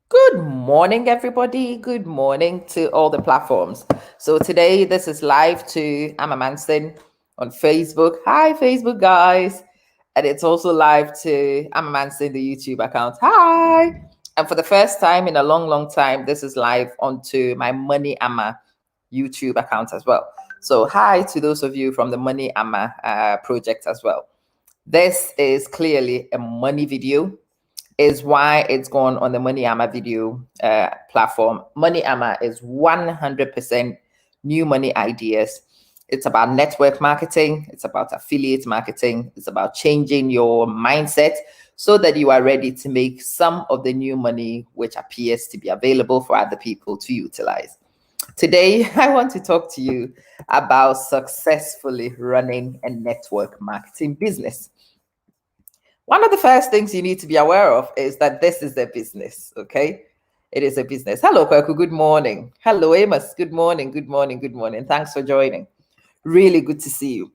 Good morning, everybody. Good morning to all the platforms. So today, this is live to Amma Manson on Facebook. Hi, Facebook guys. And it's also live to Amma Manson, the YouTube account. Hi. And for the first time in a long, long time, this is live onto my Money Amma YouTube account as well. So hi to those of you from the Money Amma project as well. This is clearly a money video is why it's gone on the Money Amma video platform. Money Amma is 100% new money ideas. It's about network marketing. It's about affiliate marketing. It's about changing your mindset so that you are ready to make some of the new money which appears to be available for other people to utilize. Today, I want to talk to you about successfully running a network marketing business. One of the first things you need to be aware of is that this is a business, okay? It is a business. Hello, Kweku, good morning. Hello, Amos, good morning, good morning, good morning. Thanks for joining. Really good to see you.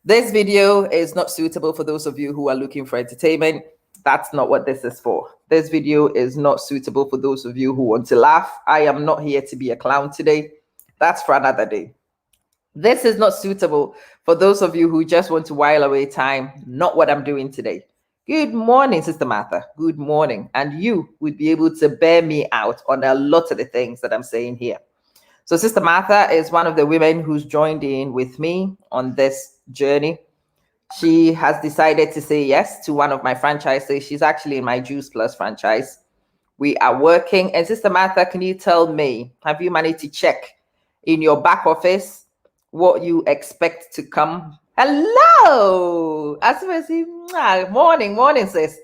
This video is not suitable for those of you who are looking for entertainment. That's not what this is for. This video is not suitable for those of you who want to laugh. I am not here to be a clown today. That's for another day. This is not suitable for those of you who just want to while away time, not what I'm doing today. Good morning, Sister Martha. Good morning. And you would be able to bear me out on a lot of the things that I'm saying here. So Sister Martha is one of the women who's joined in with me on this journey. She has decided to say yes to one of my franchises. She's actually in my juiceplus franchise. We are working. And Sister Martha, can you tell me, have you managed to check in your back office what you expect to come? Hello. Asumesi, morning, sis.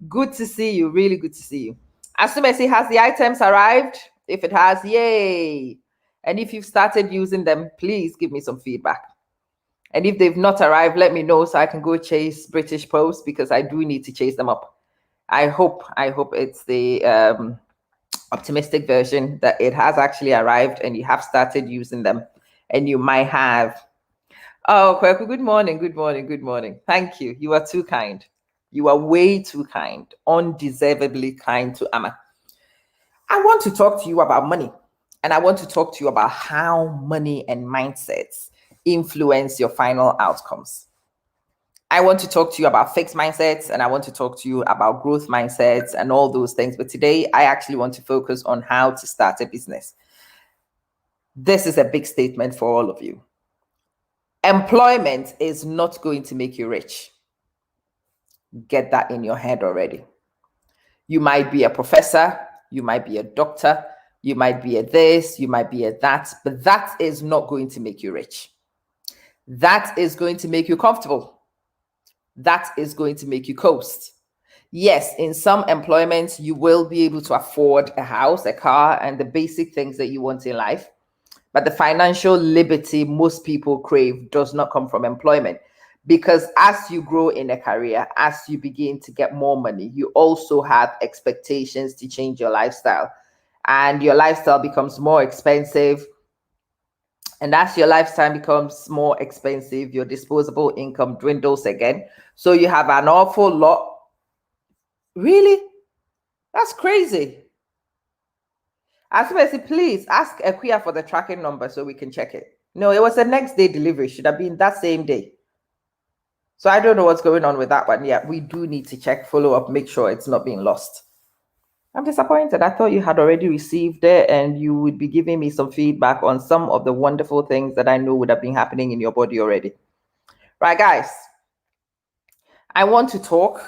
Good to see you. Really good to see you. Asumesi, has the items arrived? If it has, yay. And if you've started using them, please give me some feedback. And if they've not arrived, let me know so I can go chase British Post because I do need to chase them up. I hope it's the optimistic version that it has actually arrived and you have started using them, and you might have. Oh, Kweku, good morning, good morning, good morning. Thank you. You are too kind. You are way too kind, undeservedly kind to Amma. I want to talk to you about money, and I want to talk to you about how money and mindsets influence your final outcomes. I want to talk to you about fixed mindsets, and I want to talk to you about growth mindsets and all those things. But today, I actually want to focus on how to start a business. This is a big statement for all of you. Employment is not going to make you rich. Get that in your head already. You might be a professor, you might be a doctor, you might be a this, you might be a that, but that is not going to make you rich. That is going to make you comfortable. That is going to make you coast. Yes, in some employments, you will be able to afford a house, a car, and the basic things that you want in life. But the financial liberty most people crave does not come from employment. Because as you grow in a career, as you begin to get more money, you also have expectations to change your lifestyle. And your lifestyle becomes more expensive. And as your lifestyle becomes more expensive, your disposable income dwindles again. So you have an awful lot. Really? That's crazy. Asumesi, please ask Equia for the tracking number so we can check it. No, it was the next day delivery. Should have been that same day. So I don't know what's going on with that one. Yeah, we do need to check, follow up, make sure it's not being lost. I'm disappointed. I thought you had already received it and you would be giving me some feedback on some of the wonderful things that I know would have been happening in your body already. Right, guys, I want to talk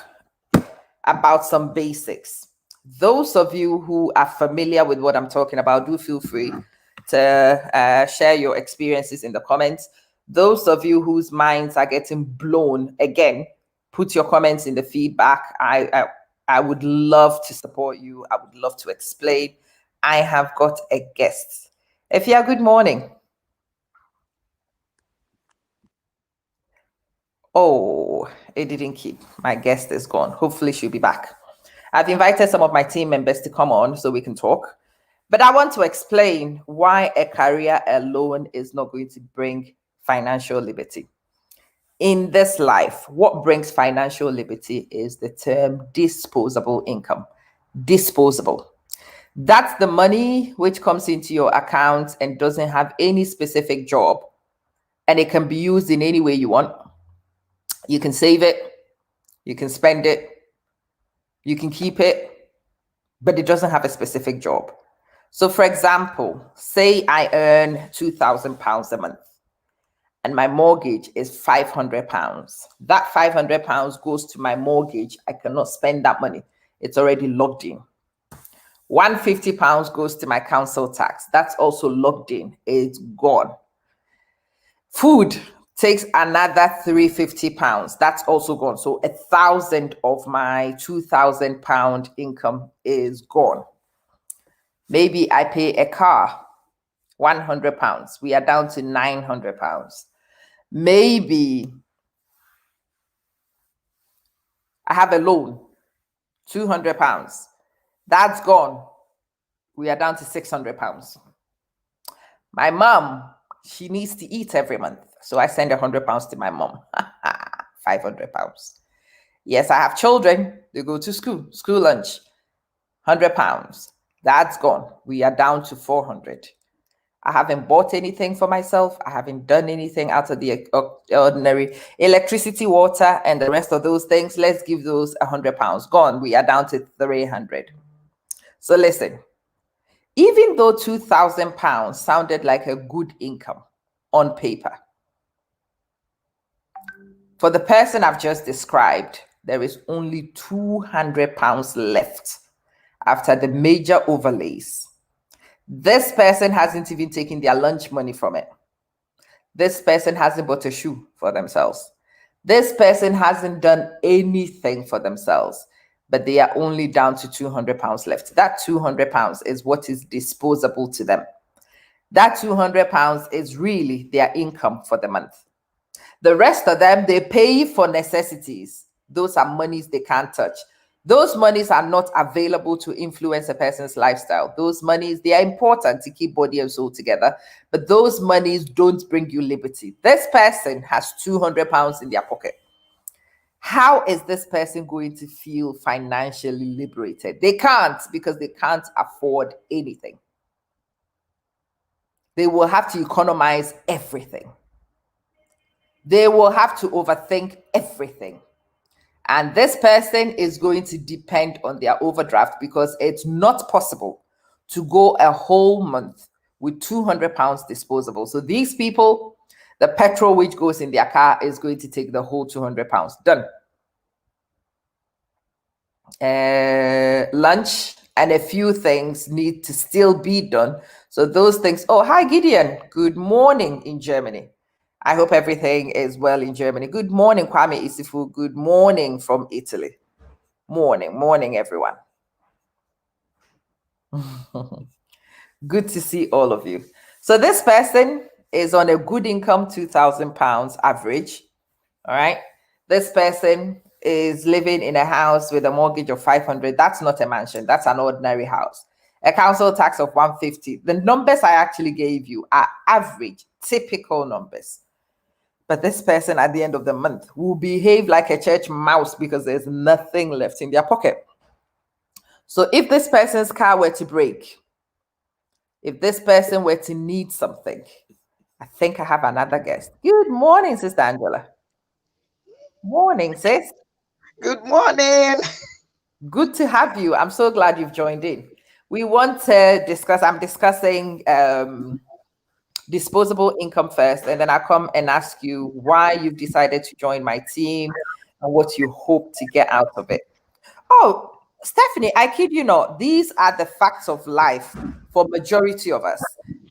about some basics. Those of you who are familiar with what I'm talking about, do feel free to share your experiences in the comments. Those of you whose minds are getting blown, again, put your comments in the feedback. I would love to support you. I would love to explain. I have got a guest. Efia, good morning. Oh, it didn't keep. My guest is gone. Hopefully she'll be back. I've invited some of my team members to come on so we can talk. But I want to explain why a career alone is not going to bring financial liberty. In this life, what brings financial liberty is the term disposable income. Disposable. That's the money which comes into your account and doesn't have any specific job, and it can be used in any way you want. You can save it, you can spend it, you can keep it, but it doesn't have a specific job. So, for example, say I earn £2,000 a month and my mortgage is £500. That £500 goes to my mortgage. I cannot spend that money, it's already locked in. £150 goes to my council tax. That's also locked in. It's gone. Food takes another £350. That's also gone. So 1,000 of my £2,000 income is gone. Maybe I pay a car, £100. We are down to £900. Maybe I have a loan, £200. That's gone. We are down to £600. My mom, she needs to eat every month. So I send £100 to my mom. £500. Yes, I have children. They go to school lunch, £100. That's gone. We are down to 400. I haven't bought anything for myself. I haven't done anything out of the ordinary. Electricity, water, and the rest of those things, let's give those £100. Gone. We are down to 300. So listen, even though £2,000 sounded like a good income on paper, for the person I've just described, there is only £200 left after the major overlays. This person hasn't even taken their lunch money from it. This person hasn't bought a shoe for themselves. This person hasn't done anything for themselves, but they are only down to £200 left. That £200 is what is disposable to them. That £200 is really their income for the month. The rest of them, they pay for necessities. Those are monies they can't touch. Those monies are not available to influence a person's lifestyle. Those monies, they are important to keep body and soul together, but those monies don't bring you liberty. This person has £200 in their pocket. How is this person going to feel financially liberated? They can't, because they can't afford anything. They will have to economize everything. They will have to overthink everything. And this person is going to depend on their overdraft, because it's not possible to go a whole month with £200 disposable. So these people, the petrol which goes in their car is going to take the whole £200. Done. Lunch and a few things need to still be done. So those things. Oh, hi, Gideon. Good morning in Germany. I hope everything is well in Germany. Good morning, Kwame Isifu. Good morning from Italy. Morning, everyone. Good to see all of you. So this person is on a good income, £2,000 average. All right. This person is living in a house with a mortgage of 500. That's not a mansion. That's an ordinary house. A council tax of 150. The numbers I actually gave you are average, typical numbers. But this person at the end of the month will behave like a church mouse, because there's nothing left in their pocket. So if this person's car were to break, if this person were to need something, I think I have another guest. Good morning, Sister Angela. Morning, sis. Good morning. Good to have you. I'm so glad you've joined in. We want to discuss, I'm discussing disposable income first, and then I'll come and ask you why you've decided to join my team and what you hope to get out of it. Oh, Stephanie, I kid you not, these are the facts of life for majority of us.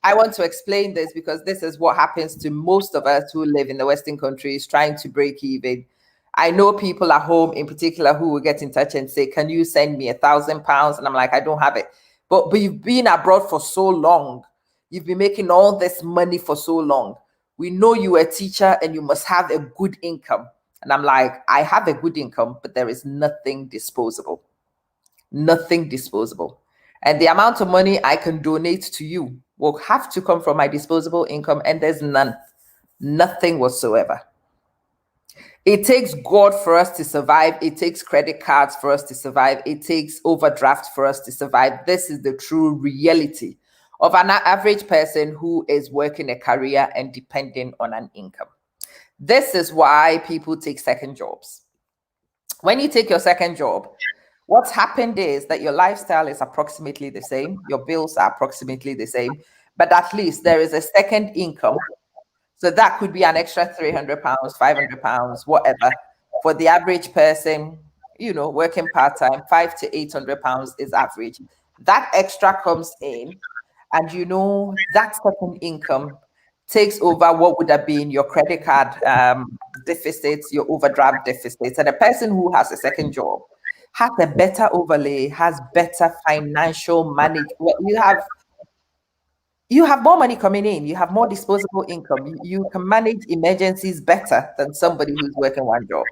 I want to explain this because this is what happens to most of us who live in the Western countries trying to break even. I know people at home in particular who will get in touch and say, can you send me £1,000? And I'm like, I don't have it. But you've been abroad for so long. You've been making all this money for so long. We know you're a teacher and you must have a good income. And I'm like, I have a good income, but there is nothing disposable. Nothing disposable. And the amount of money I can donate to you will have to come from my disposable income, and there's none. Nothing whatsoever. It takes God for us to survive. It takes credit cards for us to survive. It takes overdraft for us to survive. This is the true reality of an average person who is working a career and depending on an income. This is why people take second jobs. When you take your second job, what's happened is that your lifestyle is approximately the same, your bills are approximately the same, but at least there is a second income. So that could be an extra £300, £500, whatever. For the average person, working part-time, £500 to £800 is average. That extra comes in, and that second income takes over what would have been your credit card deficits, your overdraft deficits. And a person who has a second job has a better overlay, has better financial management. You have more money coming in, you have more disposable income, you can manage emergencies better than somebody who's working one job.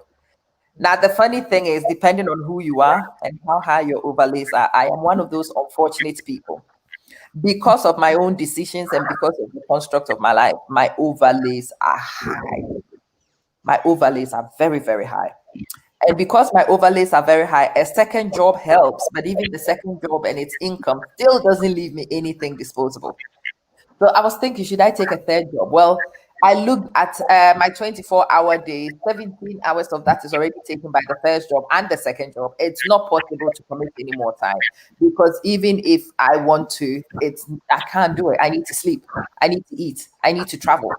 Now, the funny thing is, depending on who you are and how high your overlays are, I am one of those unfortunate people. Because of my own decisions and because of the construct of my life, my overlays are high. My overlays are very, very high. And because my overlays are very high, a second job helps, but even the second job and its income still doesn't leave me anything disposable. So I was thinking, should I take a third job? Well, I looked at my 24-hour day, 17 hours of that is already taken by the first job and the second job. It's not possible to commit any more time because even if I want to, I can't do it. I need to sleep. I need to eat. I need to travel.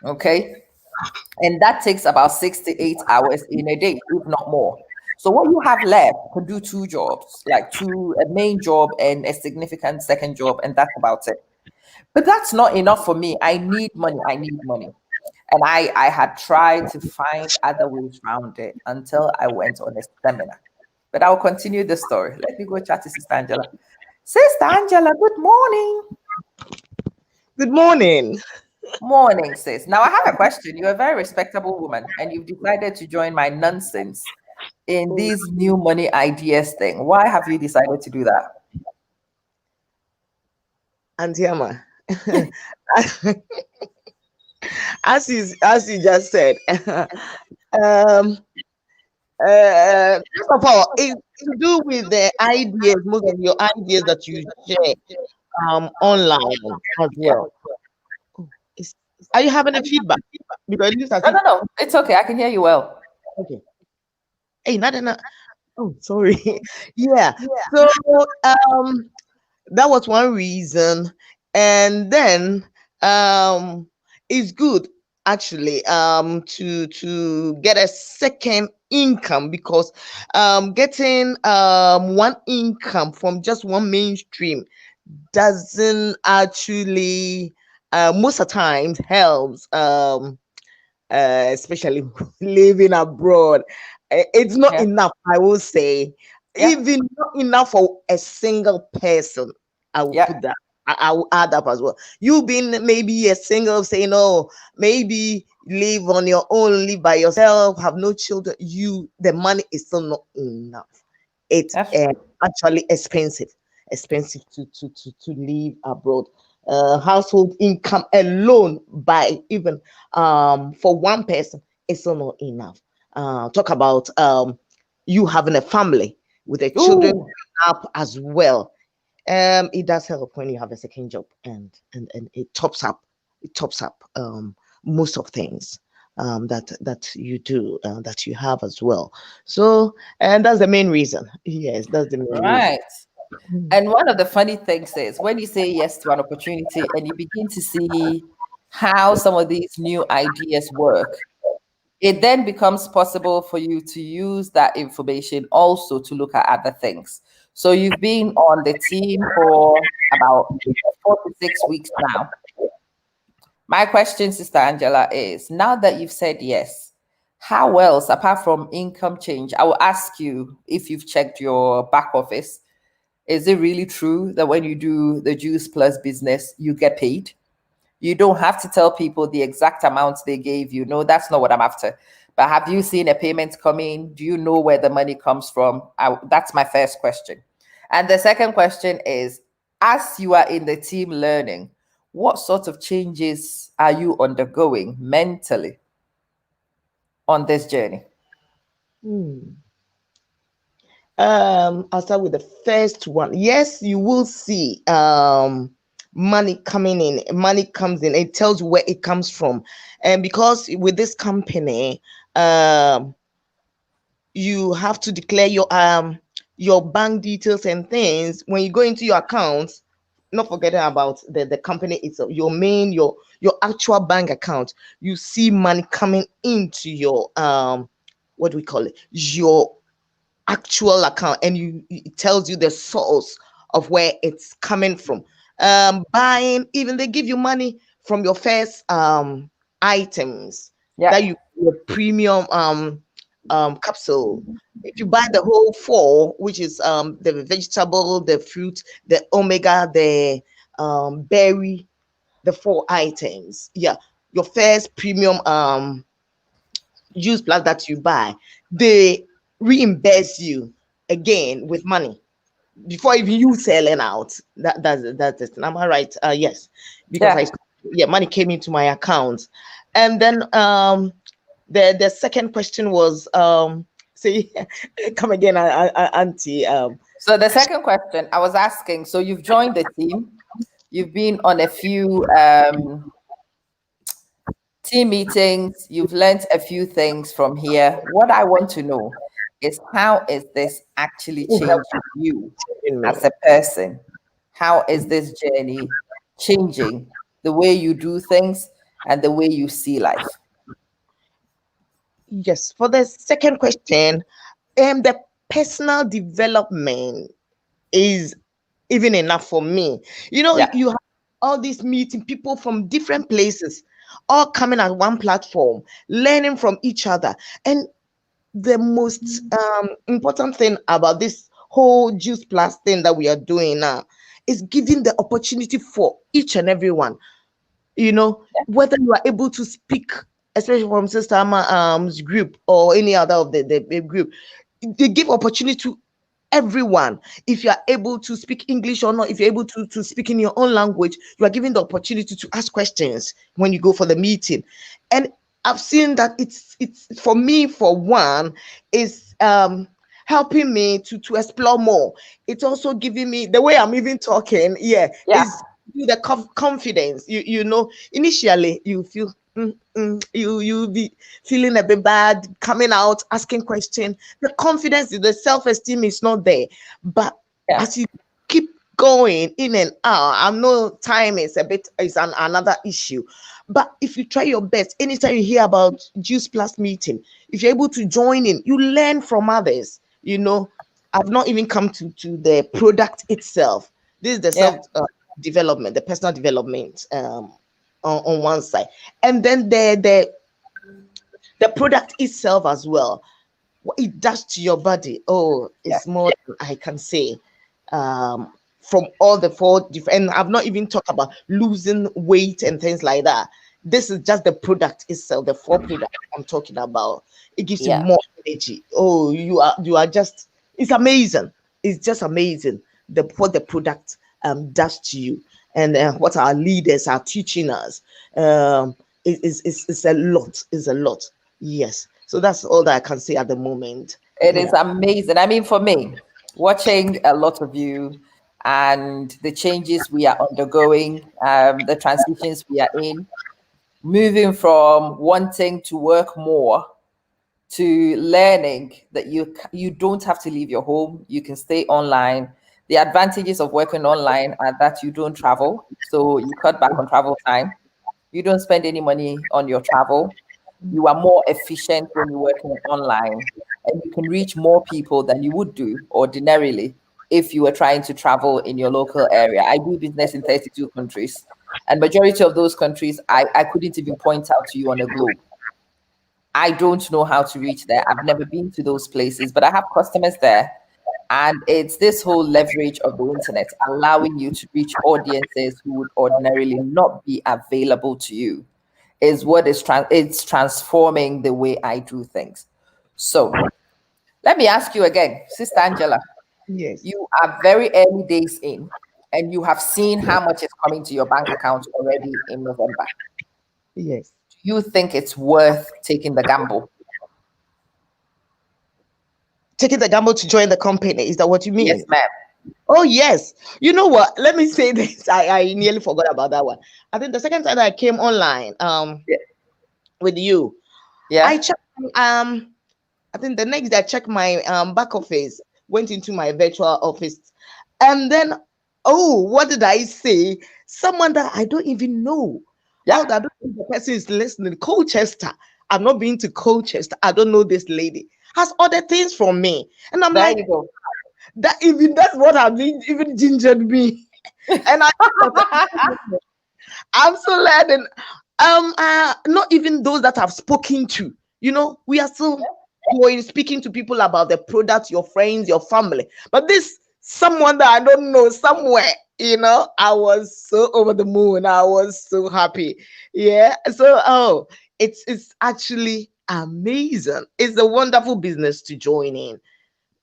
Okay. And that takes about 6 to 8 hours in a day, if not more. So what you have left could do two jobs, like a main job and a significant second job, and that's about it. But that's not enough for me. I need money. I need money. And I had tried to find other ways around it until I went on a seminar. But I'll continue the story. Let me go chat to Sister Angela. Sister Angela, good morning. Good morning. Morning, sis. Now I have a question. You're a very respectable woman, and you've decided to join my nonsense in these new money ideas thing. Why have you decided to do that? Auntie Amma. as you just said, um, first of all, it's to do with the ideas, most of your ideas that you share online as Yeah. well. Oh, are you having a feedback? Because it looks as No, if no, no. It's okay. I can hear you well. okay. Hey, not. Oh, sorry. Yeah. So that was one reason, and then it's good actually to get a second income because getting one income from just one mainstream doesn't actually most of the times helps especially living abroad. It's not Yeah. enough, I will say, Yeah. even not enough for a single person. I will Yeah. put that. I will add up as well. You being maybe a single, saying, "Oh, maybe live on your own, live by yourself, have no children." The money is still not enough. It's That's true. actually expensive to live abroad. Household income alone by even for one person is still not enough. Talk about you having a family with the children Ooh. up as well. It does help when you have a second job, and it tops up most of things that you do, that you have as well. So, and that's the main reason. Yes, that's the main reason. Right. And one of the funny things is when you say yes to an opportunity and you begin to see how some of these new ideas work, it then becomes possible for you to use that information also to look at other things. So you've been on the team for about 4 to 6 weeks now. My question, Sister Angela, is now that you've said yes, how else, apart from income change, I will ask you if you've checked your back office. Is it really true that when you do the Juice Plus business, you get paid? You don't have to tell people the exact amounts they gave you. No, that's not what I'm after. But have you seen a payment come in? Do you know where the money comes from? That's my first question. And the second question is, as you are in the team learning, what sort of changes are you undergoing mentally? on this journey? Hmm. I'll start with the first one. Yes, you will see money coming in. Money comes in. It tells you where it comes from, and because with this company, you have to declare your bank details and things when you go into your accounts, not forgetting about the company itself, your main your actual bank account. You see money coming into your what do we call it, your actual account, and you it tells you the source of where it's coming from. Buying, even they give you money from your first items Yeah, that you, your premium capsule. If you buy the whole four, which is the vegetable, the fruit, the omega, the berry, the four items, yeah, your first premium juice plus that you buy, they reimburse you again with money before even you selling out. That's it. Am I right? Yes, because I, yeah. yeah, money came into my account. And then the second question was say come again, auntie. So the second question I was asking, so you've joined the team, you've been on a few team meetings, you've learned a few things from here. What I want to know is, how is this actually Who helped changing you me? as a person? How is this journey changing the way you do things and the way you see life? Yes, for the second question, the personal development is even enough for me. You know, Yeah, you have all these meeting people from different places, all coming at one platform, learning from each other. And the most important thing about this whole juice plus thing that we are doing now is giving the opportunity for each and everyone, you know, whether you are able to speak, especially from Sister Ama's group or any other of the group, they give opportunity to everyone. If you are able to speak English or not, if you're able to speak in your own language, you are given the opportunity to ask questions when you go for the meeting. And I've seen that it's for me, for one, is helping me to explore more. It's also giving me the way I'm even talking, yeah, yeah, is the confidence. You know, initially you feel you be feeling a bit bad coming out asking questions. The confidence, the self-esteem is not there. But yeah, as you keep going in and out, I know time is a bit is another issue. But if you try your best, anytime you hear about Juice Plus meeting, if you're able to join in, you learn from others. You know, I've not even come to the product itself. This is the yeah. self development, the personal development on one side, and then the product itself as well. What it does to your body, oh, Yeah. it's more than I can say. From all the four different, and I've not even talked about losing weight and things like that. This is just the product itself, the four products I'm talking about. It gives you Yeah. more energy. Oh, you are just, it's amazing. It's just amazing the what the product does to you, and what our leaders are teaching us. Is a lot. Is a lot. Yes. So that's all that I can say at the moment. It is Yeah. amazing. I mean, for me, watching a lot of you and the changes we are undergoing, the transitions we are in, moving from wanting to work more to learning that you don't have to leave your home, you can stay online. The advantages of working online are that you don't travel, so you cut back on travel time. You don't spend any money on your travel. You are more efficient when you're working online, and you can reach more people than you would do ordinarily if you were trying to travel in your local area. I do business in 32 countries, and majority of those countries I couldn't even point out to you on a globe. I don't know how to reach there. I've never been to those places, but I have customers there. And it's this whole leverage of the internet allowing you to reach audiences who would ordinarily not be available to you is what is it's transforming the way I do things. So let me ask you again, Sister Angela, Yes. you are very early days in and you have seen how much is coming to your bank account already in November. Yes. Do you think it's worth taking the gamble? taking the gamble to join the company. Is that what you Yes, mean? ma'am. Oh yes. You know what? Let me say this. I nearly forgot about that one. I think the second time that I came online Yeah. with you, I Yeah. checked I think the next day I checked my back office, went into my virtual office, and then oh, what did I say? Someone that I don't even know. Yeah. Oh, that I don't think the person is listening. Colchester. I've not been to Colchester. I don't know this lady. Has ordered things from me. And I'm There like, you go. that even that's what I've been even gingered me. And I'm still learning. Not even those that I've spoken to. We are still going speaking to people about the product, your friends, your family. But this someone that I don't know somewhere, I was so over the moon. I was so happy. Yeah. So it's actually amazing. It's a wonderful business to join in.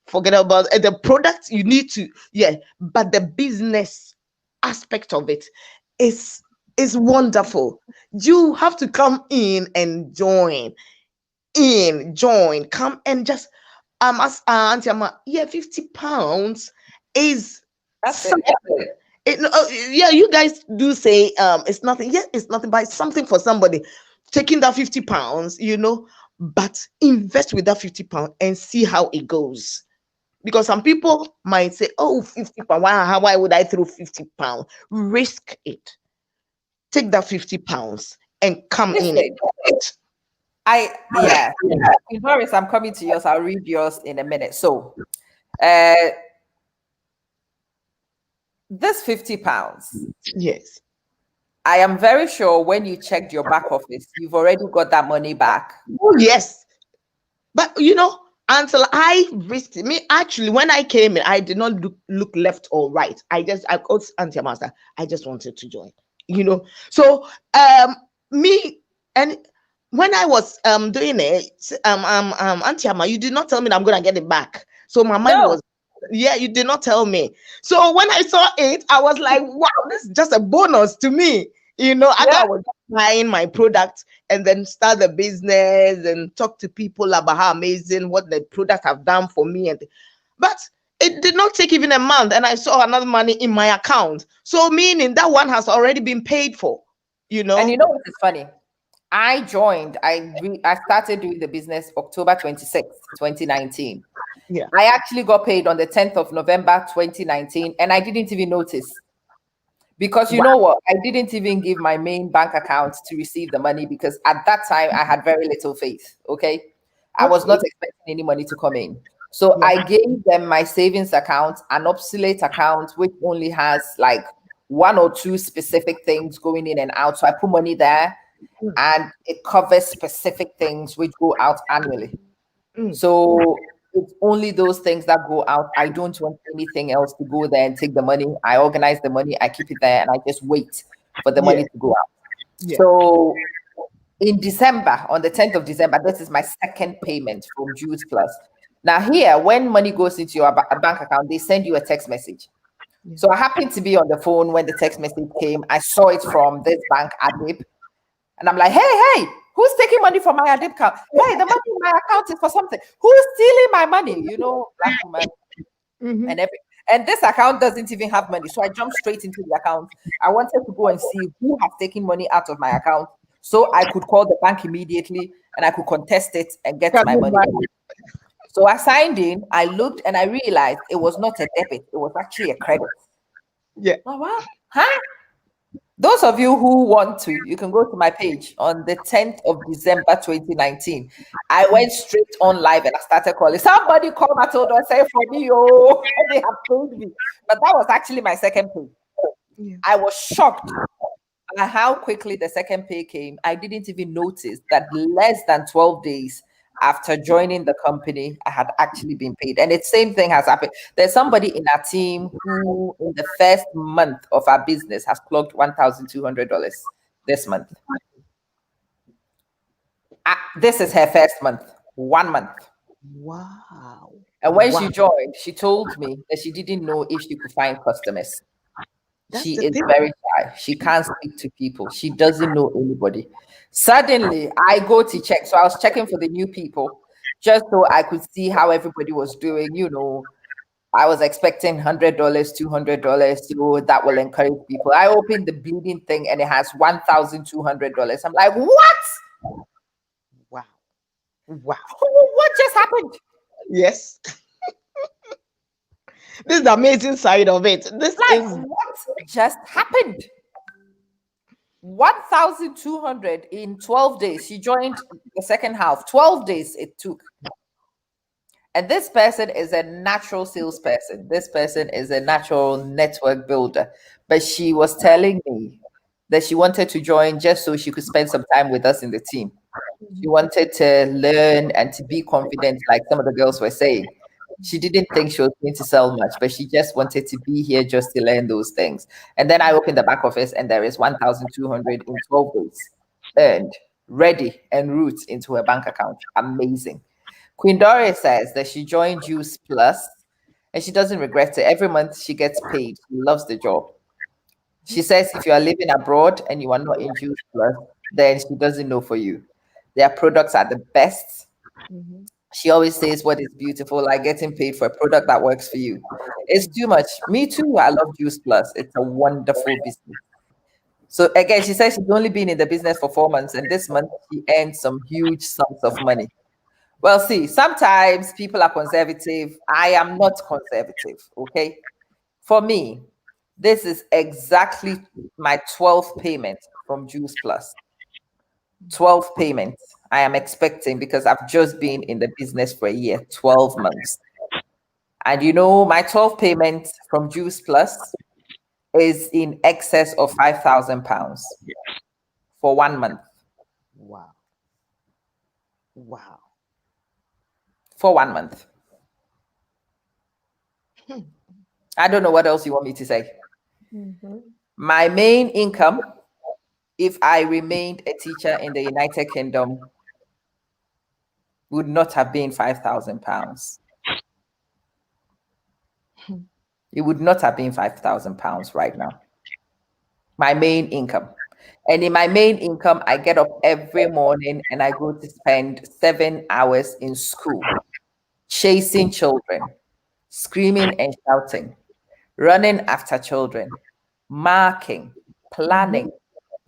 Forget about the product you need to, yeah, but the business aspect of it is is wonderful. You have to come in and join, come and just as Auntie Amma, yeah, £50 is That's it. something. Yeah, you guys do say it's nothing. Yeah, it's nothing, but it's something for somebody. Taking that £50, but invest with that £50 and see how it goes. Because some people might say, oh, £50, why would I throw £50? Risk it. Take that £50 and come in and Listen, do it. yeah. Doris, I'm coming to yours. I'll read yours in a minute. So, uh, this £50, Yes. I am very sure when you checked your back office, you've already got that money back. Oh, yes. But until I risked it, me actually, when I came in, I did not look left or right. I called Auntie Master. I just wanted to join. So me and when I was doing it, Auntie Amma, you did not tell me that I'm gonna get it back. So my mind No. was, yeah, you did not tell me. So when I saw it, I was like, wow, this is just a bonus to me. I Yeah. thought I was just buying my product and then start the business and talk to people about how amazing what the product have done for me. But it did not take even a month, and I saw another money in my account. So meaning that one has already been paid for. You And you know? know what is funny? I started doing the business October 26th, 2019. Yeah. I actually got paid on the 10th of November 2019, and I didn't even notice. Because you Wow. know what? I didn't even give my main bank account to receive the money because at that time I had very little faith. Okay. I was Okay. not expecting any money to come in. So Yeah. I gave them my savings account, an obsolete account, which only has like one or two specific things going in and out. So I put money there Mm, and it covers specific things which go out annually. mm. So it's only those things that go out. I don't want anything else to go there and take the money. I organize the money, I keep it there, and I just wait for the Yeah. money to go out. Yeah. So in December, on the 10th of December, this is my second payment from Juice Plus. Now, here, when money goes into your bank account, they send you a text message. Yeah. So I happened to be on the phone when the text message came. I saw it from this bank, Adib. And I'm like, hey, who's taking money from my Adib account? Hey, the money in my account is for something. Who's stealing my money? Black woman Mm-hmm. and every and this account doesn't even have money. So I jumped straight into the account. I wanted to go and see who has taken money out of my account so I could call the bank immediately and I could contest it and get Can my you money back. imagine? So I signed in, I looked and I realized it was not a debit, it was actually a credit. Yeah. Oh, wow. Huh? Those of you who want to, you can go to my page on the 10th of December 2019. I went straight on live and I started calling. Somebody call Matilda and say for me, oh, they have paid me. But that was actually my second pay. Yeah. I was shocked at how quickly the second pay came. I didn't even notice that less than 12 days after joining the company, I had actually been paid. And the same thing has happened. There's somebody in our team who, in the first month of our business, has clocked $1,200 this month. This is her first month, 1 month. Wow. And when Wow. she joined, she told me that she didn't know if she could find customers. That's She the is thing. very shy. She can't speak to people. She doesn't know anybody. Suddenly, I go to check. So I was checking for the new people. just so I could see how everybody was doing. I was expecting $100, $200, so that will encourage people. I opened the bleeding thing and it has $1,200. I'm like, what? Wow. Wow. What just happened? Yes. This is the amazing side of it. This Like, is what just happened? 1,200 in 12 days. She joined the second half. 12 days it took. And this person is a natural salesperson. This person is a natural network builder. But she was telling me that she wanted to join just so she could spend some time with us in the team. She wanted to learn and to be confident, like some of the girls were saying. She didn't think she was going to sell much, but she just wanted to be here just to learn those things. And then I opened the back office, and there is 1,200 in 12 days earned, ready, and route into her bank account. Amazing. Queen Doris says that she joined Juice Plus and she doesn't regret it. Every month she gets paid. She loves the job. She says if you are living abroad and you are not in Juice Plus, then she doesn't know for you. Their products are the best. She always says what is beautiful, like getting paid for a product that works for you. It's too much. Me too. I love Juice Plus. It's a wonderful business. So again, she says she's only been in the business for 4 months, and this month she earned some huge sums of money. Well, see, sometimes people are conservative. I am not conservative. Okay. For me, this is exactly my 12th payment from Juice Plus. 12 payments I am expecting because I've just been in the business for a year, 12 months. And my 12 payments from Juice Plus is in excess of £5,000 for 1 month. wow. Wow. For 1 month. I don't know what else you want me to say. My main income, if I remained a teacher in the United Kingdom, would not have been £5,000. It would not have been £5,000 right now. My main income. And in my main income, I get up every morning and I go to spend 7 hours in school, chasing children, screaming and shouting, running after children, marking, planning,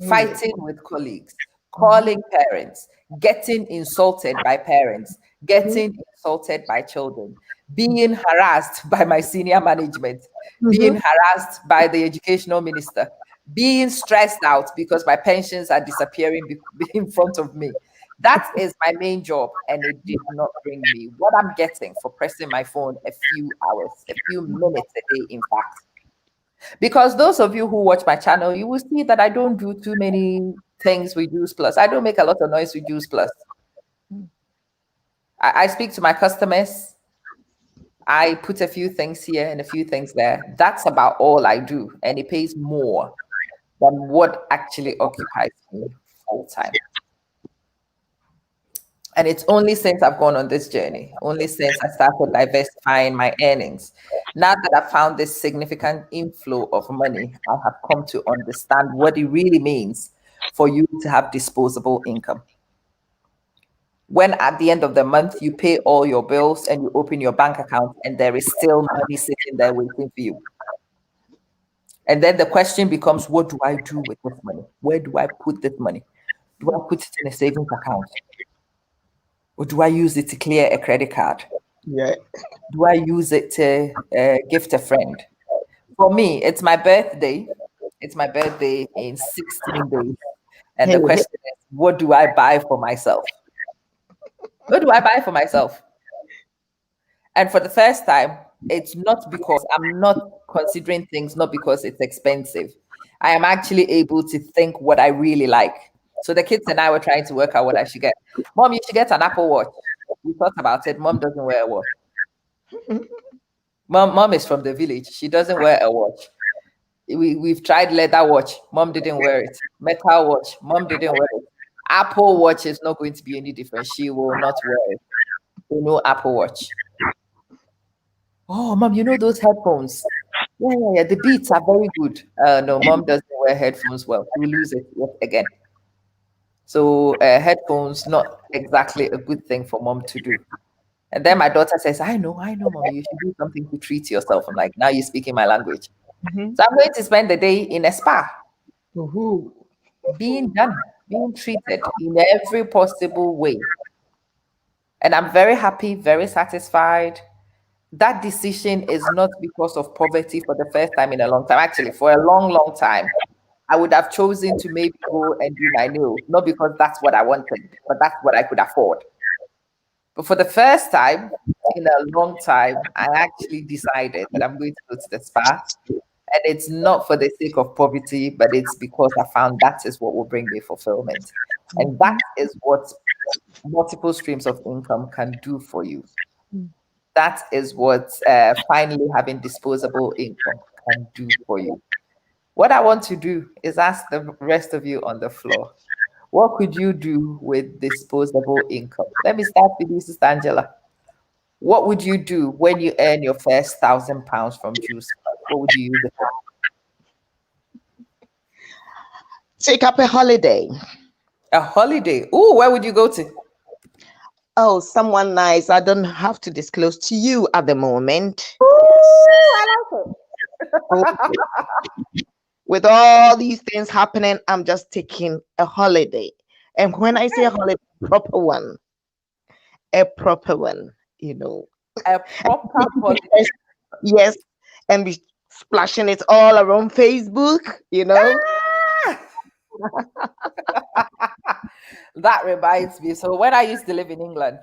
fighting with colleagues, calling parents, getting insulted by parents, getting insulted by children, being harassed by my senior management, being harassed by the educational minister, being stressed out because my pensions are disappearing in front of me. That is my main job, and it did not bring me what I'm getting for pressing my phone a few hours, a few minutes a day, in fact. Because those of you who watch my channel, you will see that I don't do too many things with Juice Plus. I don't make a lot of noise with Juice Plus. I speak to my customers. I put a few things here and a few things there. That's about all I do. And it pays more than what actually occupies me full time. And it's only since I've gone on this journey, only since I started diversifying my earnings. Now that I've found this significant inflow of money, I have come to understand what it really means for you to have disposable income. When at the end of the month, you pay all your bills and you open your bank account and there is still money sitting there waiting for you. And then the question becomes, what do I do with this money? Where do I put this money? Do I put it in a savings account? Or do I use it to clear a credit card? Yeah. Do I use it to gift a friend? For me, it's my birthday. It's my birthday in 16 days. And the question is, what do I buy for myself? What do I buy for myself? And for the first time, it's not because I'm not considering things, not because it's expensive. I am actually able to think what I really like. So the kids and I were trying to work out what I should get. Mom, you should get an Apple Watch. We thought about it. Mom doesn't wear a watch. Mom is from the village. She doesn't wear a watch. We've tried leather watch. Mom didn't wear it. Metal watch. Mom didn't wear it. Apple Watch is not going to be any different. She will not wear it. So no Apple Watch. Oh, Mom, those headphones? Yeah. The beats are very good. No, Mom doesn't wear headphones well. We lose it yet again. So headphones, not exactly a good thing for mom to do. And then my daughter says, I know, mommy, you should do something to treat yourself. I'm like, now you're speaking my language. Mm-hmm. So I'm going to spend the day in a spa, Woohoo. being done, being treated in every possible way. And I'm very happy, very satisfied. That decision is not because of poverty for the first time in a long time. Actually, for a long, long time, I would have chosen to maybe go and do my nails, not because that's what I wanted, but that's what I could afford. But for the first time in a long time, I actually decided that I'm going to go to the spa. And it's not for the sake of poverty, but it's because I found that is what will bring me fulfillment. And that is what multiple streams of income can do for you. That is what finally having disposable income can do for you. What I want to do is ask the rest of you on the floor, what could you do with disposable income? Let me start with you, Sister Angela. What would you do when you earn your first £1,000 from Juice? What would you use it for? Take up a holiday. A holiday. Oh, where would you go to? Oh, someone nice. I don't have to disclose to you at the moment. Ooh, I like Oh, it. with all these things happening, I'm just taking a holiday. And when I say a holiday, a proper one, you know. A proper holiday. Yes, and be splashing it all around Facebook, you know. Ah! That reminds me. So when I used to live in England,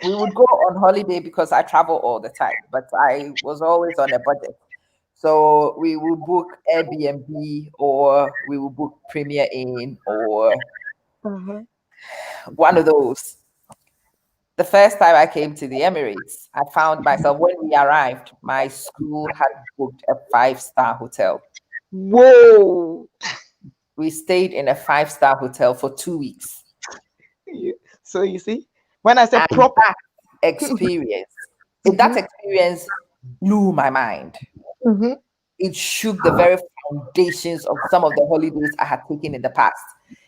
we would go on holiday because I travel all the time, but I was always on a budget. So we would book Airbnb or we would book Premier Inn or Uh-huh. one of those. The first time I came to the Emirates, I found myself when we arrived, my school had booked a five-star hotel. Whoa. We stayed in a five-star hotel for 2 weeks. So you see, when I say And proper, that experience, that Mhm, experience blew my mind. mhm, It shook the very foundations of some of the holidays I had taken in the past.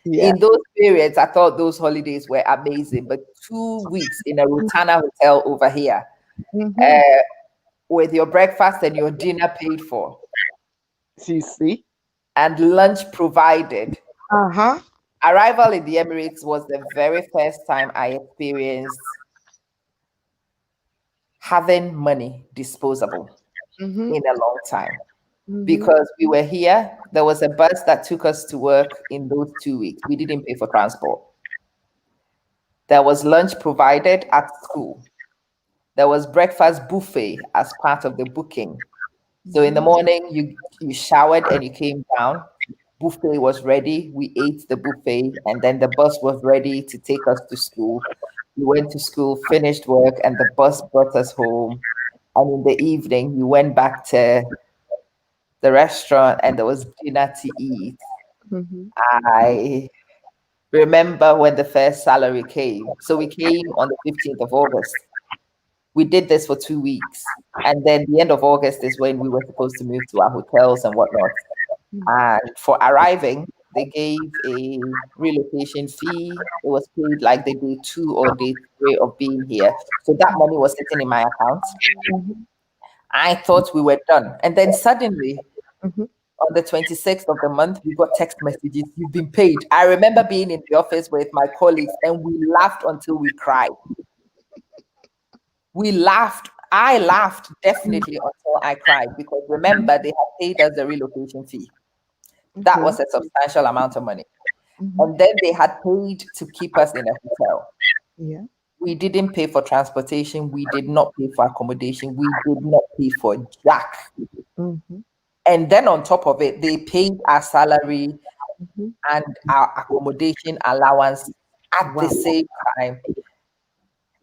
yeah. In those periods, I thought those holidays were amazing, but 2 weeks in a Rotana hotel over here, Mhm. uh, with your breakfast and your dinner paid for, So you see, and lunch provided. uh-huh. Arrival in the Emirates was the very first time I experienced having money disposable Mhm, in a long time. mhm, Because we were here, there was a bus that took us to work in those 2 weeks. We didn't pay for transport. There was lunch provided at school. There was breakfast buffet as part of the booking. So in the mhm, morning, you showered and you came down. Buffet was ready. We ate the buffet, and then the bus was ready to take us to school. We went to school, finished work, and the bus brought us home. And in the evening, we went back to the restaurant, and there was dinner to eat. mhm, I remember when the first salary came. So we came on the 15th of August. We did this for 2 weeks. And then the end of August is when we were supposed to move to our hotels and whatnot. And for arriving, they gave a relocation fee. It was paid like the day 2 or day 3 of being here. So that money was sitting in my account. mhm, I thought we were done. And then suddenly, mhm. on the 26th of the month, we got text messages, you've been paid. I remember being in the office with my colleagues and we laughed until we cried. We laughed. I laughed definitely until I cried because remember, they had paid us the relocation fee. That Okay. was a substantial amount of money. Mhm. And then they had paid to keep us in a hotel. Yeah. We didn't pay for transportation. We did not pay for accommodation. We did not pay for Jack. Mhm, And then on top of it, they paid our salary mhm. and our accommodation allowance at the Wow. same time.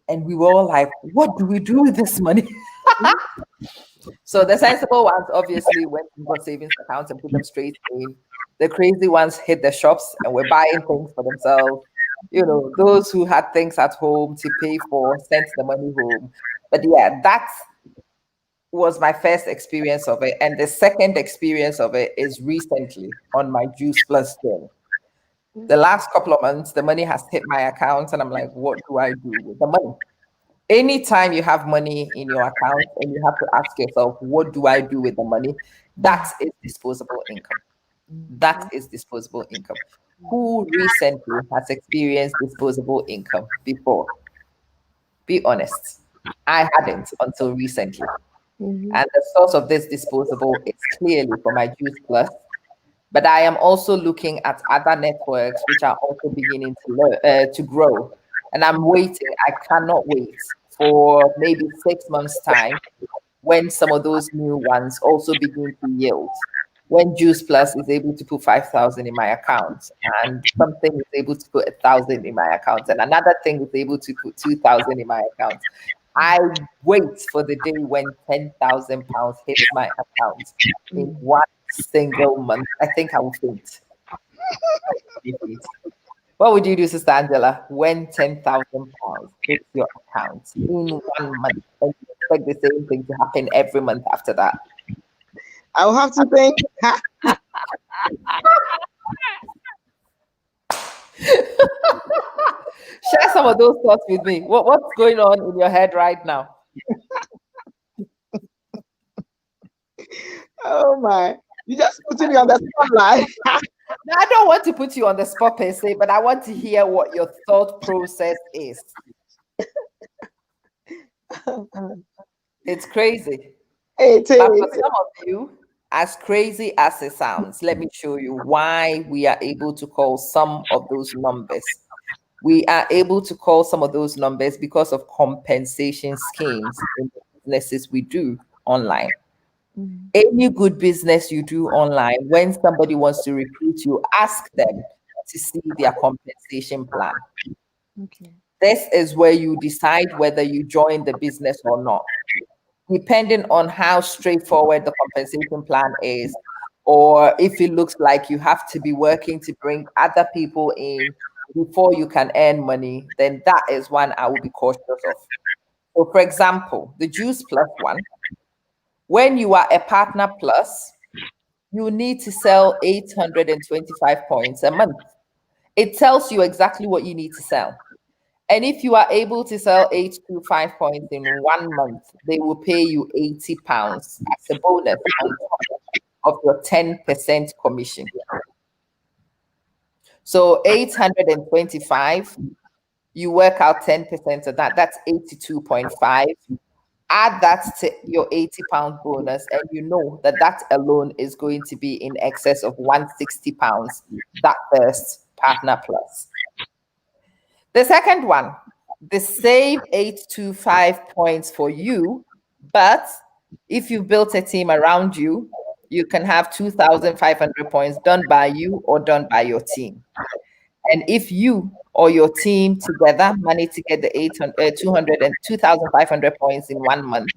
And we were all like, what do we do with this money? So the sensible ones obviously went to got savings accounts and put them straight in. The crazy ones hit the shops and were buying things for themselves. You know, those who had things at home to pay for sent the money home. But yeah, that was my first experience of it. And the second experience of it is recently on my Juice Plus thing. The last couple of months, the money has hit my account, and I'm like, what do I do with the money? Anytime you have money in your account and you have to ask yourself, what do I do with the money? That is disposable income. That is disposable income. Who recently has experienced disposable income before? Be honest. I hadn't until recently. Mhm. And the source of this disposable is clearly for my Juice Plus. But I am also looking at other networks which are also beginning to grow. And I'm waiting. I cannot wait for maybe 6 months' time when some of those new ones also begin to yield. When Juice Plus is able to put 5,000 in my account, and something is able to put 1,000 in my account, and another thing is able to put 2,000 in my account, I wait for the day when £10,000 hits my account in one single month. I think I will faint. What would you do, Sister Angela, when £10,000 hits your account in one month? And you expect the same thing to happen every month after that? I'll have to think. Share some of those thoughts with me. What's going on in your head right now? Oh my. You just putting me on the spotlight. Now, I don't want to put you on the spot per se, but I want to hear what your thought process is. It's crazy. It But for is. some of you, as crazy as it sounds, let me show you why we are able to call some of those numbers. We are able to call some of those numbers because of compensation schemes in the businesses we do online. Any good business you do online, when somebody wants to recruit you, ask them to see their compensation plan. Okay. This is where you decide whether you join the business or not, depending on how straightforward the compensation plan is, or if it looks like you have to be working to bring other people in before you can earn money, then that is one I will be cautious of. So, for example, the Juice Plus one, when you are a partner plus, you need to sell 825 points a month. It tells you exactly what you need to sell. And if you are able to sell 825 points in one month, they will pay you £80 as a bonus on top of your 10% commission. So 825, you work out 10% of that, that's 82.5. Add that to your £80 bonus, and you know that that alone is going to be in excess of £160, that first partner plus. The second one, the same 825 points for you, but if you've built a team around you, you can have 2,500 points done by you or done by your team. And if you or your team together manage to get the 200 and 2,500 points in one month,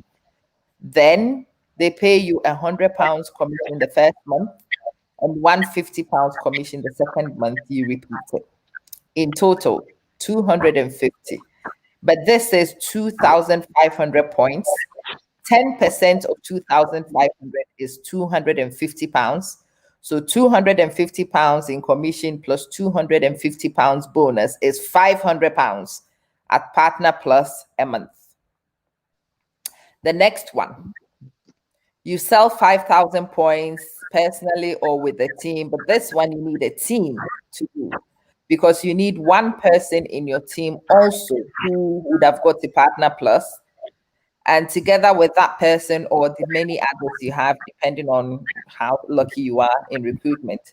then they pay you £100 commission the first month and £150 commission the second month you repeat it. In total, 250. But this is 2,500 points. 10% of 2,500 is £250. So £250 in commission plus £250 bonus is £500 at Partner Plus a month. The next one, you sell 5,000 points personally or with a team, but this one you need a team to do, because you need one person in your team also who would have got the Partner Plus, and together with that person or the many others you have, depending on how lucky you are in recruitment,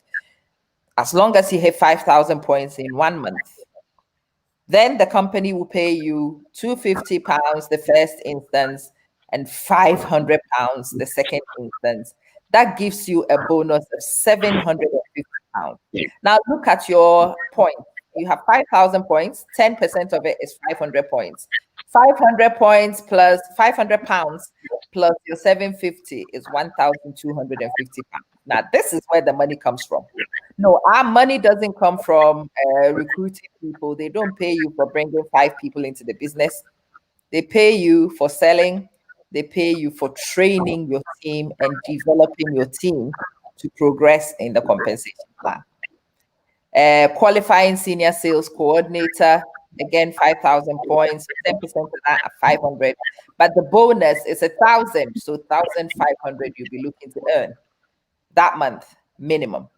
as long as you hit 5,000 points in one month, then the company will pay you £250 the first instance and £500 the second instance. That gives you a bonus of £750. Now look at your points. You have 5,000 points, 10% of it is 500 points. 500 points plus £500 plus your 750 is £1,250. Now this is where the money comes from. No, our money doesn't come from recruiting people. They don't pay you for bringing 5 people into the business. They pay you for selling. They pay you for training your team and developing your team to progress in the compensation plan. Qualifying senior sales coordinator, again 5,000 points, 10% of that at 500. But the bonus is 1,000, so 1,500 you'll be looking to earn that month minimum.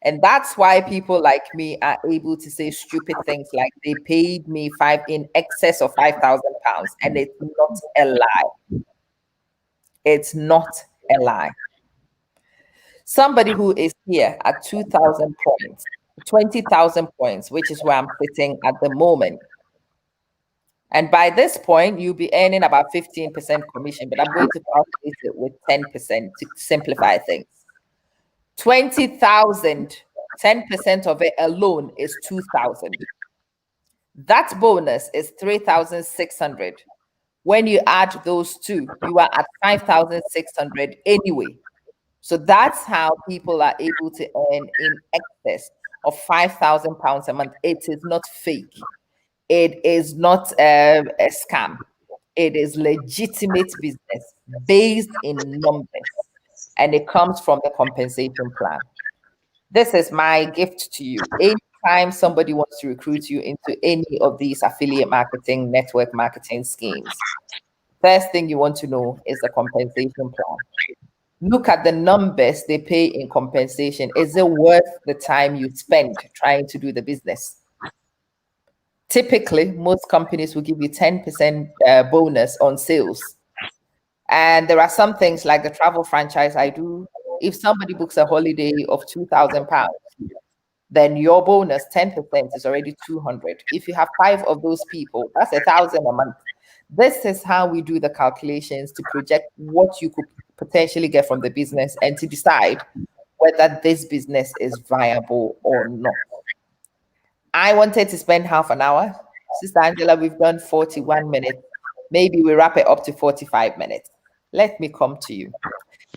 And that's why people like me are able to say stupid things like they paid me in excess of £5,000, and it's not a lie. It's not a lie. Somebody who is here at 2,000 points, 20,000 points, which is where I'm sitting at the moment. And by this point, you'll be earning about 15% commission, but I'm going to calculate it with 10% to simplify things. 20,000, 10% of it alone is 2,000. That bonus is 3,600. When you add those two, you are at 5,600 anyway. So that's how people are able to earn in excess of £5,000 a month. It is not fake. It is not a scam. It is legitimate business based in numbers, and it comes from the compensation plan. This is my gift to you. Anytime somebody wants to recruit you into any of these affiliate marketing, network marketing schemes, first thing you want to know is the compensation plan. Look at the numbers they pay in compensation. Is it worth the time you spend trying to do the business? Typically, most companies will give you 10% bonus on sales. And there are some things like the travel franchise I do. If somebody books a holiday of £2,000, then your bonus 10% is already 200. If you have 5 of those people, that's 1,000 a month. This is how we do the calculations to project what you could potentially get from the business and to decide whether this business is viable or not. I wanted to spend half an hour. Sister Angela, we've done 41 minutes. Maybe we wrap it up to 45 minutes. Let me come to you.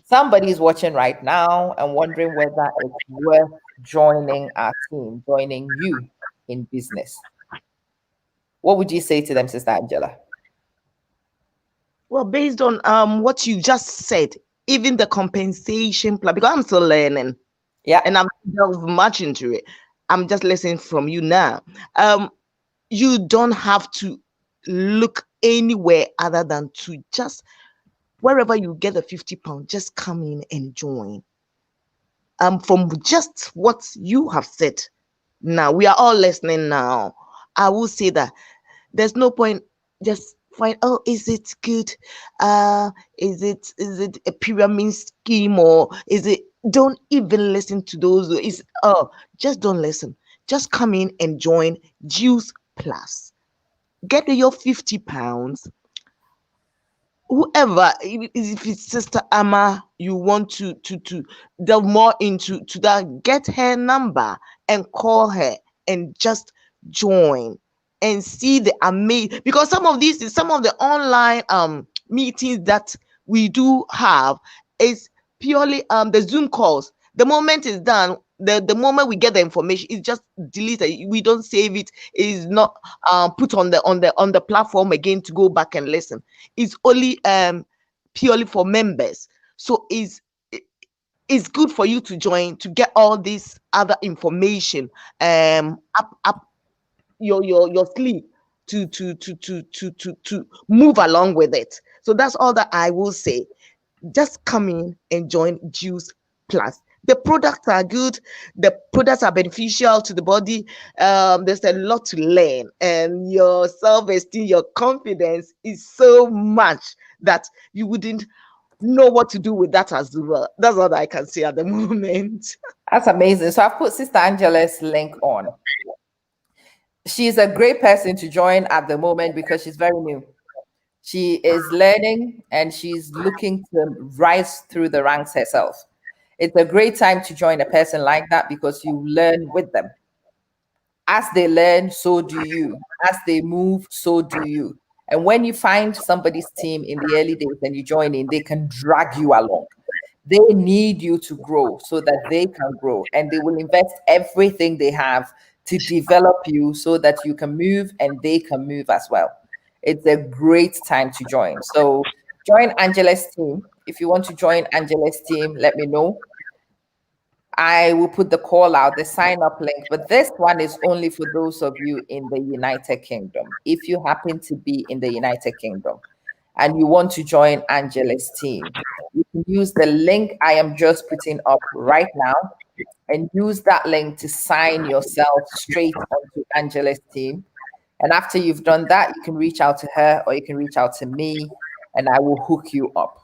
Somebody is watching right now and wondering whether it's worth joining our team, joining you in business. What would you say to them, Sister Angela? Well, based on what you just said, even the compensation plan, because I'm still learning, and I'm delve much into it. I'm just listening from you now. You don't have to look anywhere other than to just wherever you get the £50, just come in and join. From just what you have said, now we are all listening now. I will say that there's no point just find, oh, is it good? Is it a pyramid scheme, or is it? Don't even listen to those. Just don't listen. Just come in and join Juice Plus. Get your £50. Whoever, if it's Sister Amma, you want to delve more into that, get her number and call her and just join and see the amazing, because some of the online meetings that we do have is purely the Zoom calls. The moment it's done, the moment we get the information, it's just deleted. We don't save it. It's not put on the platform again to go back and listen. It's only purely for members. So it's good for you to join to get all this other information up your sleeve to move along with it. So that's all that I will say. Just come in and join Juice Plus. The products are good. The products are beneficial to the body. There's a lot to learn, and your self-esteem, your confidence is so much that you wouldn't know what to do with that as well. That's all I can say at the moment. That's amazing. So I've put Sister Angela's link on. She's a great person to join at the moment because she's very new. She is learning and she's looking to rise through the ranks herself. It's a great time to join a person like that because you learn with them. As they learn, so do you. As they move, so do you. And when you find somebody's team in the early days and you join in, they can drag you along. They need you to grow so that they can grow, and they will invest everything they have to develop you so that you can move and they can move as well. It's a great time to join. So join Angela's team. If you want to join Angela's team, let me know. I will put the call out, the sign up link, but this one is only for those of you in the United Kingdom. If you happen to be in the United Kingdom and you want to join Angela's team, you can use the link I am just putting up right now and use that link to sign yourself straight onto Angela's team. And after you've done that, you can reach out to her or you can reach out to me and I will hook you up.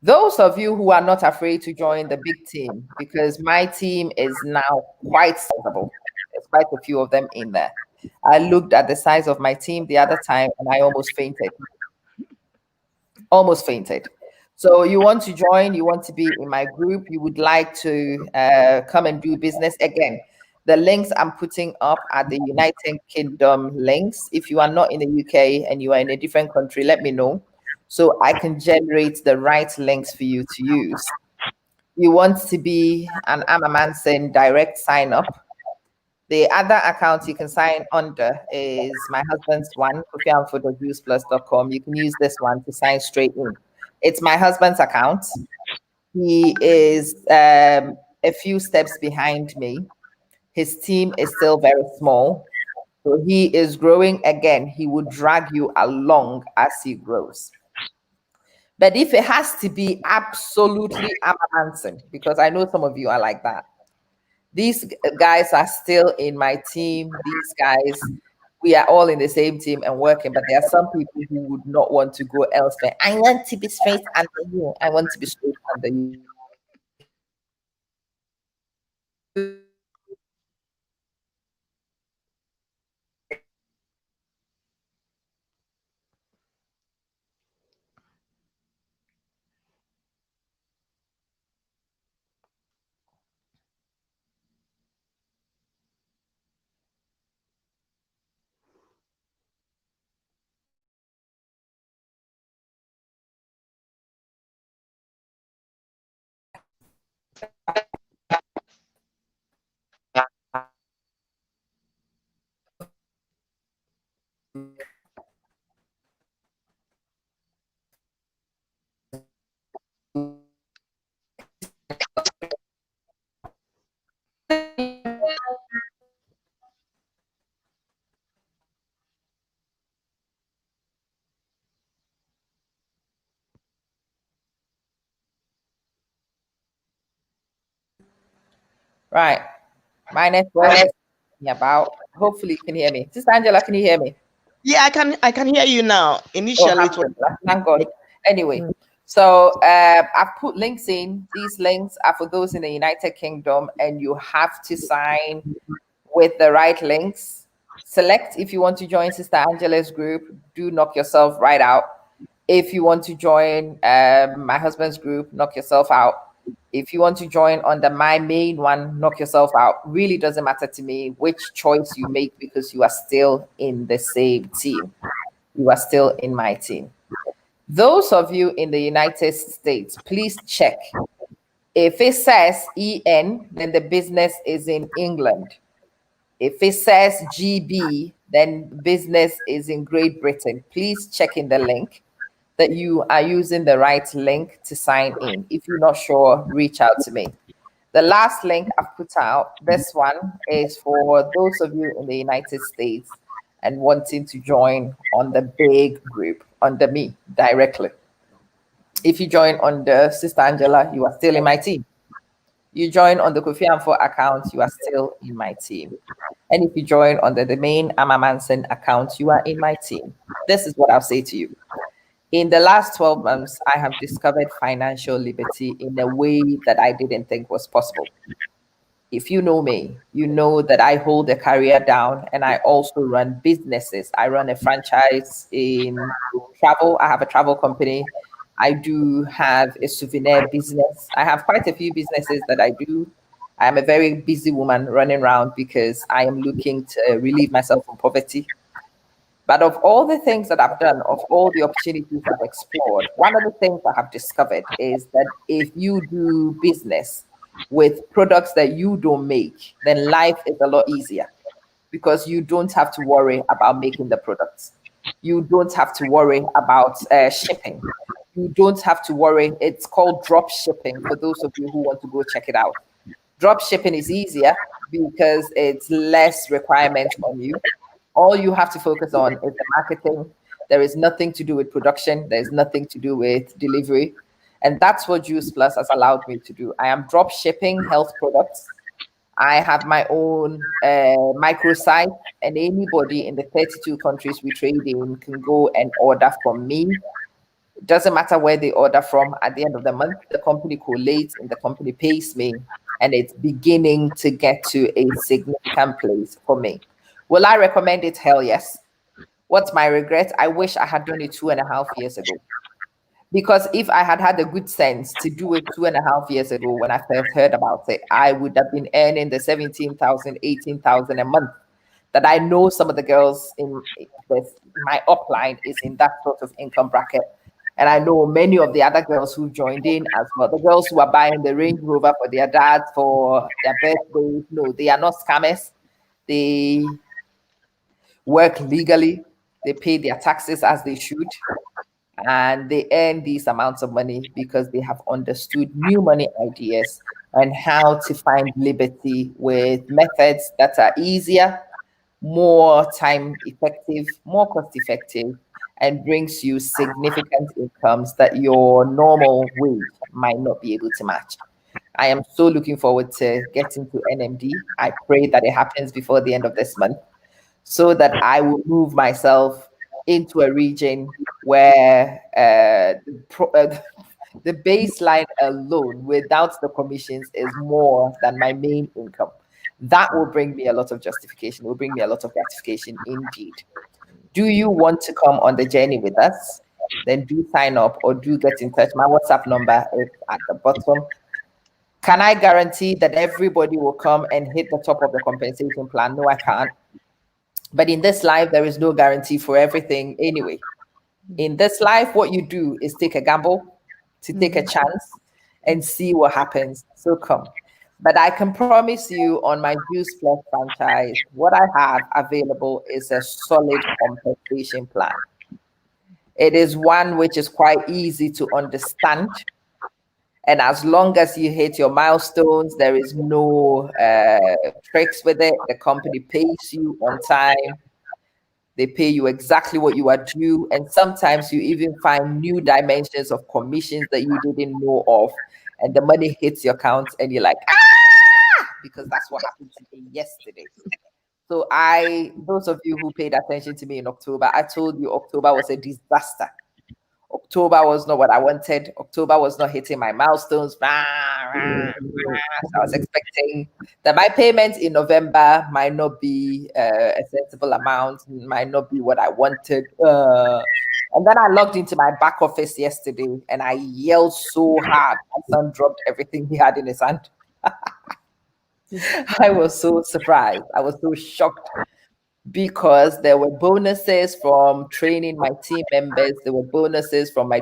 Those of you who are not afraid to join the big team, because my team is now quite sizable. There's quite a few of them in there. I looked at the size of my team the other time and I almost fainted. Almost fainted. So you want to join, you want to be in my group, you would like to come and do business again. The links I'm putting up are the United Kingdom links. If you are not in the UK and you are in a different country, let me know so I can generate the right links for you to use. You want to be an Amamansen direct sign up. The other account you can sign under is my husband's one, juiceplus.com. You can use this one to sign straight in. It's my husband's account. He is a few steps behind me. His team is still very small. So he is growing again. He will drag you along as he grows. But if it has to be absolutely Amamansen, because I know some of you are like that, these guys are still in my team. These guys, we are all in the same team and working, but there are some people who would not want to go elsewhere. I want to be straight under you. I want to be straight under you. Right. My network is about. Hopefully you can hear me. Sister Angela, can you hear me? Yeah, I can hear you now. Oh, Initially, it was thank God. Anyway, so I've put links in. These links are for those in the United Kingdom, and you have to sign with the right links. Select if you want to join Sister Angela's group. Do knock yourself right out. If you want to join my husband's group, knock yourself out. If you want to join under my main one, knock yourself out. Really doesn't matter to me which choice you make because you are still in the same team. You are still in my team. Those of you in the United States, please check. If it says EN, then the business is in England. If it says GB, then business is in Great Britain. Please check in the link that you are using the right link to sign in. If you're not sure, reach out to me. The last link I've put out, this one is for those of you in the United States and wanting to join on the big group under me directly. If you join under Sister Angela, you are still in my team. You join on the Kofi Amfo account, you are still in my team. And if you join under the main Amamansen account, you are in my team. This is what I'll say to you. In the last 12 months, I have discovered financial liberty in a way that I didn't think was possible. If you know me, you know that I hold a career down and I also run businesses. I run a franchise in travel. I have a travel company. I do have a souvenir business. I have quite a few businesses that I do. I am a very busy woman running around because I am looking to relieve myself from poverty. But of all the things that I've done, of all the opportunities I've explored, one of the things I have discovered is that if you do business with products that you don't make, then life is a lot easier because you don't have to worry about making the products. You don't have to worry about shipping. You don't have to worry. It's called drop shipping for those of you who want to go check it out. Drop shipping is easier because it's less requirement on you. All you have to focus on is the marketing. There is nothing to do with production. There's nothing to do with delivery. And that's what Juice Plus has allowed me to do. I am drop shipping health products. I have my own microsite, and anybody in the 32 countries we trade in can go and order from me. It doesn't matter where they order from. At the end of the month, the company collates and the company pays me, and it's beginning to get to a significant place for me. Will I recommend it? Hell yes. What's my regret? I wish I had done it 2.5 years ago. Because if I had had the good sense to do it 2.5 years ago when I first heard about it, I would have been earning the 17,000, 18,000 a month. That I know some of the girls in my upline is in that sort of income bracket. And I know many of the other girls who joined in as well. The girls who are buying the Range Rover for their dads for their birthdays. No, they are not scammers. They work legally. They pay their taxes as they should, and they earn these amounts of money because they have understood new money ideas and how to find liberty with methods that are easier, more time effective, more cost effective, and brings you significant incomes that your normal wage might not be able to match. I am so looking forward to getting to NMD. I pray that it happens before the end of this month so that I will move myself into a region where the baseline alone without the commissions is more than my main income. That will bring me a lot of justification, will bring me a lot of gratification indeed. Do you want to come on the journey with us? Then do sign up or do get in touch. My WhatsApp number is at the bottom. Can I guarantee that everybody will come and hit the top of the compensation plan? No, I can't. But in this life, there is no guarantee for everything anyway. In this life, what you do is take a gamble, to take a chance and see what happens. So come. But I can promise you on my Juice Plus franchise, what I have available is a solid compensation plan. It is one which is quite easy to understand. And as long as you hit your milestones, there is no tricks with it. The company pays you on time. They pay you exactly what you are due. And sometimes you even find new dimensions of commissions that you didn't know of. And the money hits your account and you're like, ah, because that's what happened to me yesterday. So those of you who paid attention to me in October, I told you October was a disaster. October was not what I wanted. October was not hitting my milestones. So I was expecting that my payment in November might not be a sensible amount, might not be what I wanted. And then I logged into my back office yesterday and I yelled so hard. My son dropped everything he had in his hand. I was so surprised. I was so shocked because there were bonuses from training my team members. There were bonuses from my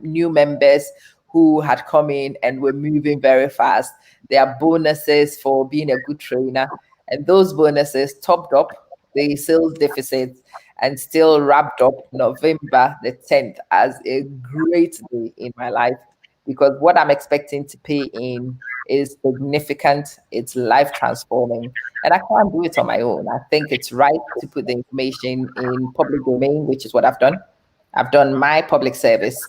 new members who had come in and were moving very fast. There are bonuses for being a good trainer, and those bonuses topped up the sales deficit and still wrapped up November the 10th as a great day in my life, because what I'm expecting to pay in is significant, it's life transforming, and I can't do it on my own. I think it's right to put the information in public domain, which is what I've done. I've done my public service.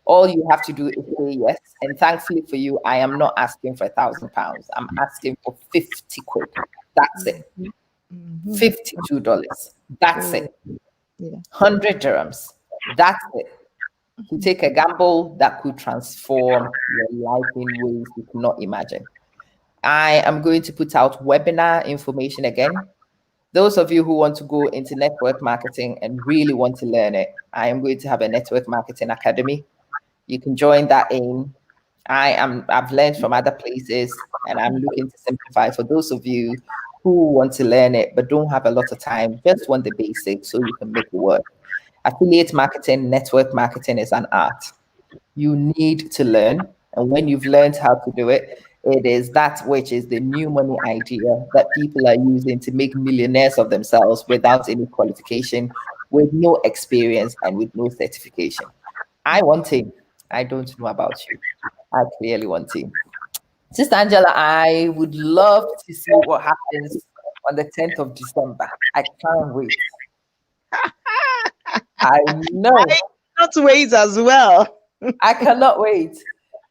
All you have to do is say yes. And thankfully for you, I am not asking for £1,000. I'm asking for 50 quid. That's it. $52. That's it. 100 dirhams. That's it. To take a gamble that could transform your life in ways you cannot imagine. I am going to put out webinar information again. Those of you who want to go into network marketing and really want to learn it, I am going to have a network marketing academy. You can join that in. I've learned from other places and I'm looking to simplify for those of you who want to learn it but don't have a lot of time, just want the basics so you can make it work. Affiliate marketing, network marketing is an art. You need to learn. And when you've learned how to do it, it is that which is the new money idea that people are using to make millionaires of themselves without any qualification, with no experience, and with no certification. I want in. I don't know about you. I clearly want in. Sister Angela, I would love to see what happens on the 10th of December. I can't wait. I know. I not wait as well. I cannot wait.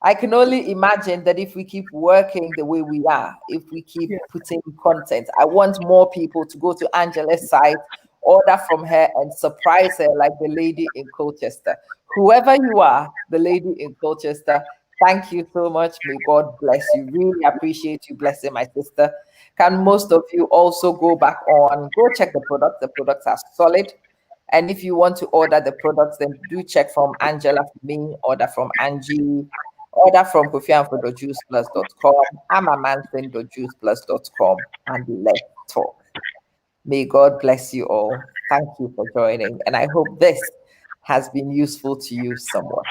I can only imagine that if we keep working the way we are, if we keep Yeah. putting content, I want more people to go to Angela's site, order from her, and surprise her like the lady in Colchester. Whoever you are, the lady in Colchester, thank you so much. May God bless you. Really appreciate you blessing my sister. Can most of you also go back on, go check the products? The products are solid. And if you want to order the products, then do check from Angela for me, order from Angie, order from kofianfo.juiceplus.com, amamanson.juiceplus.com, and let's talk. May God bless you all. Thank you for joining. And I hope this has been useful to you somewhat.